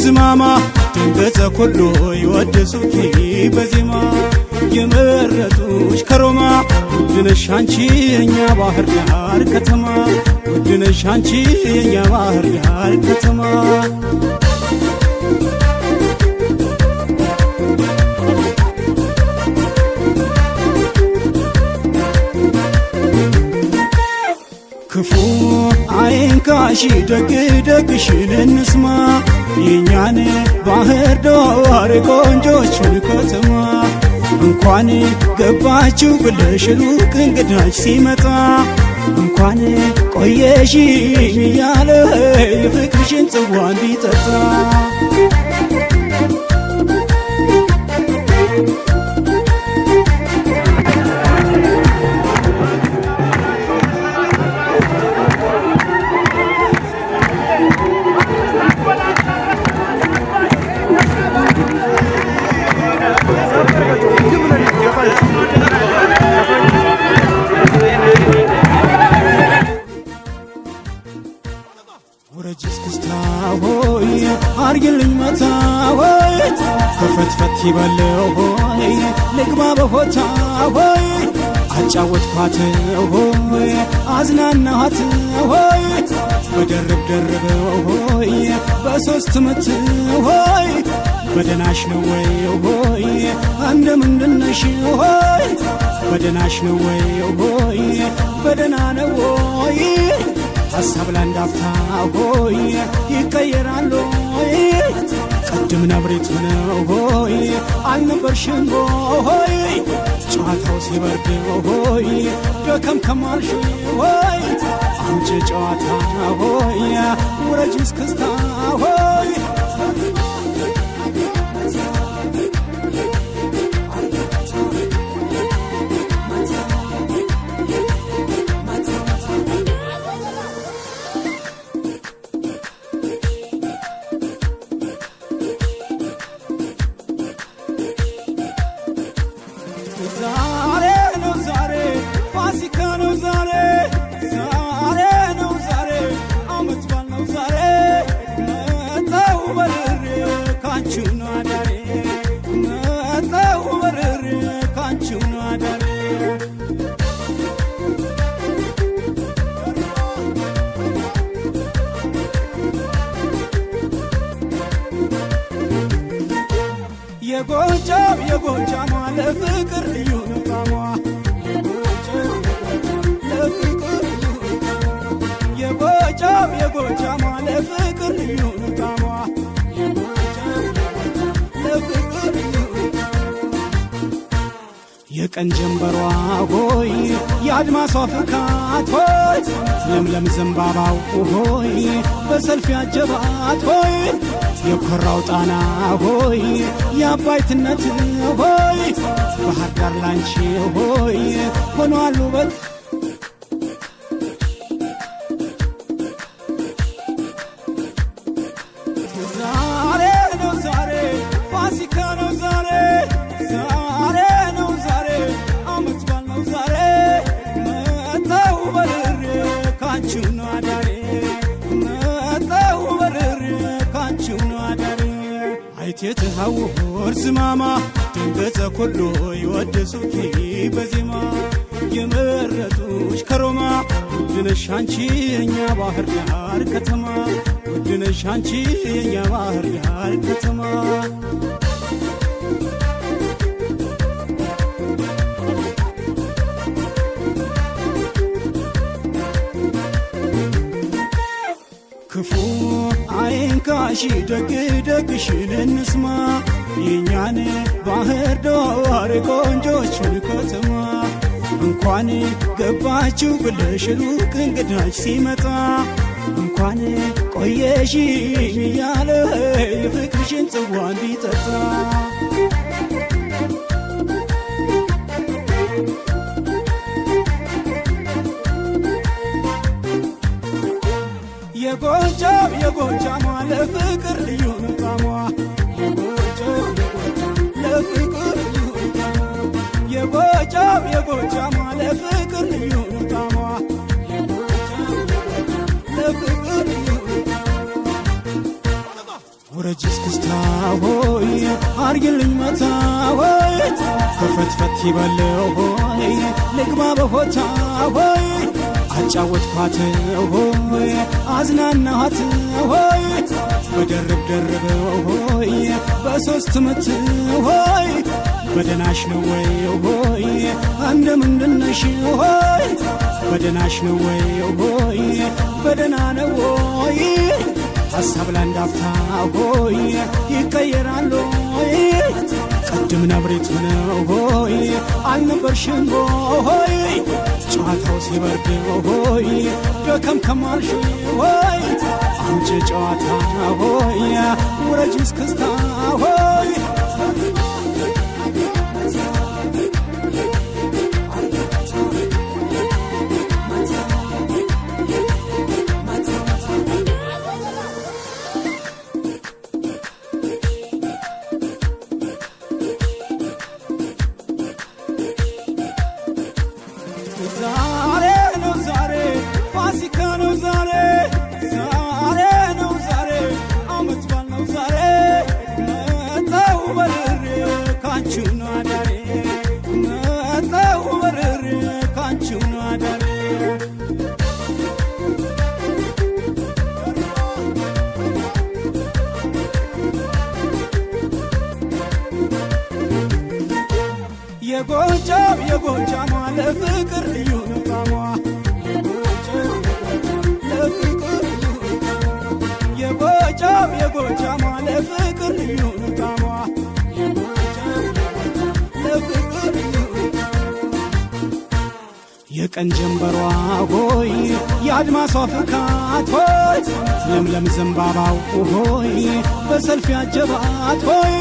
ዝማማ ድንገተ ኩሉ ይወድሱኪ በዜማ የመረጡሽ ከሮማ ውድነሽ አንቺ የኛ ባህር ዳር ከተማ ውድነሽ አንቺ የኛ ባህር ዳር ከተማ ክፉ አይንካሽ ደግ ደግሽን እንስማ የኛን ባህር ዳር ቆንጆቹን ከተማ እንኳን ገባችሁ ብለሽ ሩቅ እንግዳሽ ሲመጣ እንኳን ቆየሽ ያለ ፍቅርሽን ጽዋ እንዲጠጣ ወረጅስ ክስታ ሆይ አርግልኝ መታ ሆይ ከፈትፈት ይበለው ሆይ ልግባ በሆታ ሆይ አጫወትኳት ሆይ አዝናናኋት ሆይ በደርብ ደርበው ሆይ በሶስት ምት ሆይ በደናሽ ነው ወይ ሆይ እንደምንድነሽ ሆይ በደናሽ ነው ወይ ሆይ በደና ነው ወይ ሐሳብ ላንዳፍታ ሆይ ይቀየራል ሆይ ቅድም ነብሬት ነው ሆይ አልነበርሽም ሆይ ጨዋታው ሲበርድ ሆይ ደከምከም አልሽ ሆይ አንቺ ጨዋታ ሆይ ውረጅ እስክስታ ሆይ ዛሬ ነው ዛሬ ፋሲካ ነው ዛሬ ዛሬ ነው ዛሬ አመት በዓል ነው ዛሬ መጣሁ በርሬ ካንቺው ነው አዳሬ መጣሁ በርሬ ካንቺው ነው አዳሬ የጎጃም ለፍቅር ልዩ ነው ጣሟ የጎጃም ለፍቅር ልዩ ነው ጣሟ ለፍቅር ልዩ የቀን ጀንበሯ ሆይ የአድማሷ ፍካት ሆይ ለምለም ዘንባባው ሆይ በሰልፍ ያጀባት ሆይ የኮራው ጣና ሆይ የአባይትነት ሆይ ባህር ዳር ላንቺ ሆይ ሆኗል ውበት ዛሬ ነው ዛሬ ፋሲካ ነው ዛሬ ዛሬ ነው ዛሬ አመት በዓል ነው ዛሬ መጣሁ በርሬ ካንቺው ነው አዳሬ መጣሁ በርሬ ካንቺው ነው አዳሬ አይቴት ሐውር ዝማማ ድንገተ ኩሉ ይወድሱኪ በዜማ የመረጡሽ ከሮማ ውድነሽ አንቺ የኛ ባህር ዳር ከተማ ውድነሽ አንቺ የኛ ባህር ዳር ከተማ ክፉ አይንካሽ ደግ ደግሽን እንስማ የኛን ባህር ዳር ቆንጆቹን ከተማ እንኳን ገባችሁ ብለሽ ሩቅ እንግዳሽ ሲመጣ እንኳን ቆየሽ ያለ ፍቅርሽን ጽዋ እንዲጠጣ የጎጃም ለፍቅር ልዩ ነው ጣሟ ለፍቅር ልዩ የጎጃም ለፍቅር ልዩ ነው ጣሟ ለፍቅር ልዩ ውረጅ እስክስታ ሆይ አርግልኝ መታ ሆይ ከፈትፈት ይበለው ሆይ ልግባ በሆታ ሆይ አጫወትኳት ሆይ አዝናናኋት ሆይ በደርብ ደርበው ሆይ በሶስት ምት ሆይ በደናሽ ነው ወይ ሆይ እንደምንድነሽ ሆይ በደናሽ ነው ወይ ሆይ በደና ነው ወይ ሐሳብ ላንዳፍታ ሆይ ይቀየራል ሆይ ቅድም ነብሬት ነው ሆይ አልነበርሽም ሆይ ጨዋታው ሲበርድ ሆይ ደከምከም አልሽ ሆይ አንቺ ጨዋታ ሆይ ውረጅ እስክስታ ሆይ ዛሬ ነው ዛሬ ፋሲካ ነው ዛሬ ዛሬ ነው ዛሬ አመት በዓል ነው ዛሬ መጣሁ በርሬ ካንቺው ነው አዳሬ መጣሁ በርሬ ካንቺው ነው አዳሬ የጎጃም ለፍቅር ልዩ ነው ጣሟ የጎጃም ለፍቅር ልዩ ነው ጣሟ ለፍቅር ልዩ የቀን ጀንበሯ ሆይ የአድማሷ ፍካት ሆይ ለምለም ዘንባባው ሆይ በሰልፍ ያጀባት ሆይ